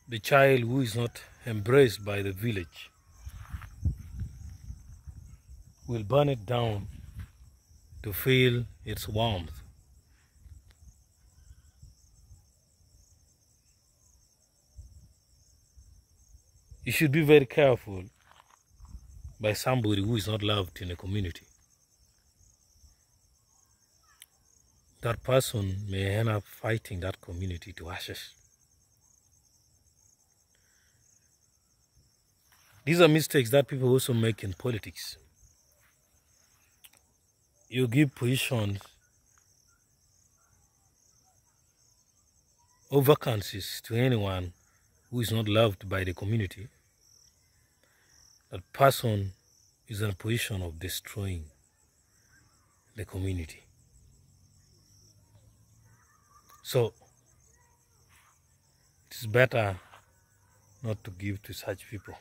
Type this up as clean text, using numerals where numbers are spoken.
the child who is not embraced by the village will burn it down to feel its warmth. You should be very careful by somebody who is not loved in a community. That person may end up fighting that community to ashes. These are mistakes that people also make in politics. You give positions or vacancies to anyone who is not loved by the community. That person is in a position of destroying the community. So it is better not to give to such people.